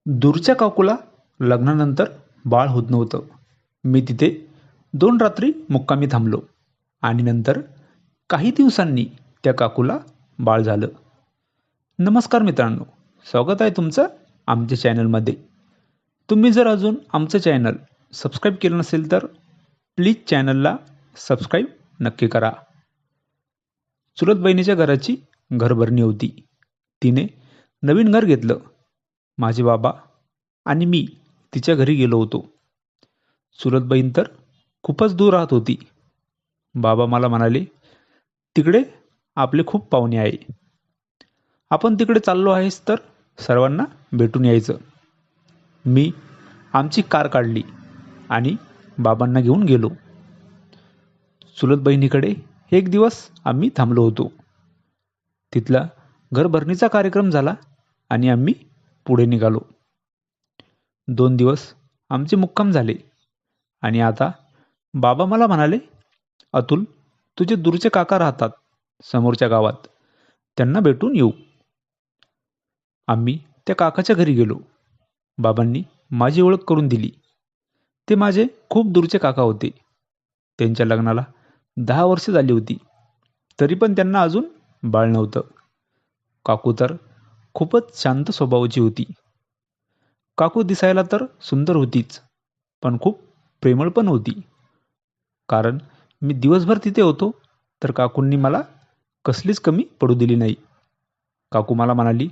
दूरच्या काकूला लग्नानंतर बाळ होत नव्हतं. मी तिथे 2 रात्री मुक्कामी थांबलो आणि नंतर काही दिवसांनी त्या काकूला बाळ झालं. नमस्कार मित्रांनो, स्वागत आहे तुमचं आमच्या चॅनलमध्ये. तुम्ही जर अजून आमचं चॅनल सबस्क्राईब केलं नसेल तर प्लीज चॅनलला सबस्क्राईब नक्की करा. चुलत बहिणीच्या घराची घरभरणी होती. तिने नवीन घर घेतलं. माझे बाबा आणि मी तिच्या घरी गेलो होतो. चुलत बहीण तर खूपच दूर राहत होती. बाबा मला म्हणाले, तिकडे आपले खूप पाहुणे आहे. आपण तिकडे चाललो आहेस तर सर्वांना भेटून यायचं. मी आमची कार काढली आणि बाबांना घेऊन गेलो. चुलत बहिणीकडे एक दिवस आम्ही थांबलो होतो. तिथला घरभरणीचा कार्यक्रम झाला आणि आम्ही पुढे निघालो. 2 दिवस आमचे मुक्काम झाले आणि आता बाबा मला म्हणाले, अतुल, तुझे दूरचे काका राहतात समोरच्या गावात, त्यांना भेटून येऊ. आम्ही त्या काकाच्या घरी गेलो. बाबांनी माझी ओळख करून दिली. ते माझे खूप दूरचे काका होते. त्यांच्या लग्नाला 10 वर्षे झाली होती, तरी पण त्यांना अजून बाळ नव्हतं. काकू तर खूपच शांत स्वभावाची होती. काकू दिसायला तर सुंदर होतीच, पण खूप प्रेमळ पण होती. कारण मी दिवसभर तिथे होतो, तर काकूंनी मला कसलीच कमी पडू दिली नाही. काकू मला म्हणाली,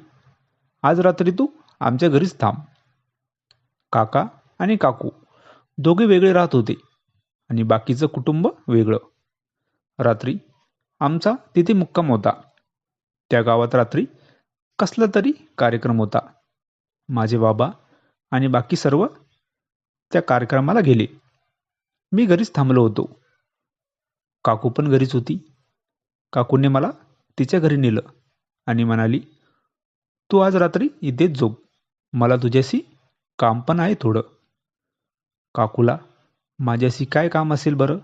आज रात्री तू आमच्या घरीच थांब. काका आणि काकू दोघे वेगळे राहत होते आणि बाकीचं कुटुंब वेगळं. रात्री आमचा तिथे मुक्काम होता. त्या गावात रात्री कसला तरी कार्यक्रम होता. माझे बाबा आणि बाकी सर्व त्या कार्यक्रमाला गेले. मी घरीच थांबलो होतो. काकू पण घरीच होती. काकूने मला तिच्या घरी नेलं आणि म्हणाली, तू आज रात्री इथेच झोप, मला तुझ्याशी काम पण आहे थोडं. काकूला माझ्याशी काय काम असेल बरं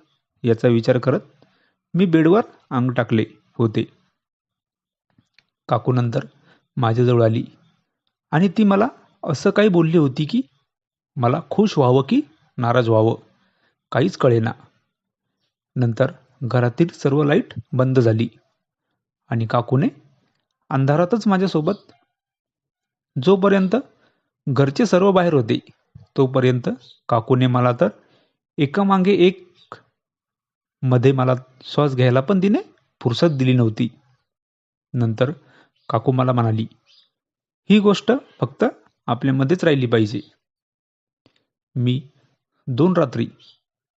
याचा विचार करत मी बेडवर अंग टाकले होते. काकू नंतर माझ्याजवळ आली आणि ती मला असं काही बोलली होती की मला खुश व्हावं की नाराज व्हावं काहीच कळेना. नंतर घरातील सर्व लाईट बंद झाली आणि काकूने अंधारातच माझ्यासोबत, जोपर्यंत घरचे सर्व बाहेर होते तोपर्यंत काकूने मला तर एकामागे एक मध्ये मला श्वास घ्यायला पण तिने फुरसत दिली नव्हती. नंतर काकू मला म्हणाली, ही गोष्ट फक्त आपल्यामध्येच राहिली पाहिजे. मी 2 रात्री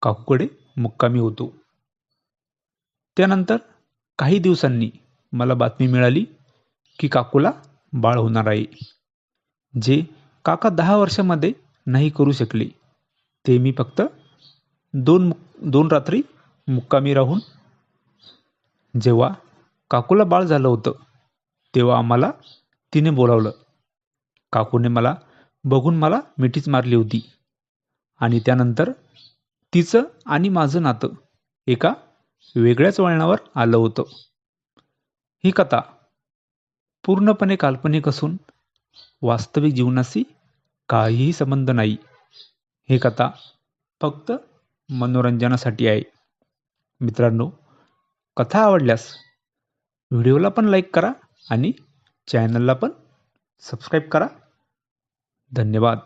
काकूकडे मुक्कामी होतो. त्यानंतर काही दिवसांनी मला बातमी मिळाली की काकूला बाळ होणार आहे. जे काका 10 वर्षामध्ये नाही करू शकले, ते मी फक्त दोन रात्री मुक्कामी राहून. जेव्हा काकूला बाळ झालं होतं तेव्हा आम्हाला तिने बोलावलं. काकूने मला बघून मला मिठीच मारली होती आणि त्यानंतर तिचं आणि माझं नातं एका वेगळ्याच वळणावर आलं होतं. ही कथा पूर्णपणे काल्पनिक असून वास्तविक जीवनाशी काहीही संबंध नाही. ही कथा फक्त मनोरंजनासाठी आहे. मित्रांनो, कथा आवडल्यास व्हिडिओला पण लाईक करा आणि चॅनलला पण सबस्क्राईब करा. धन्यवाद.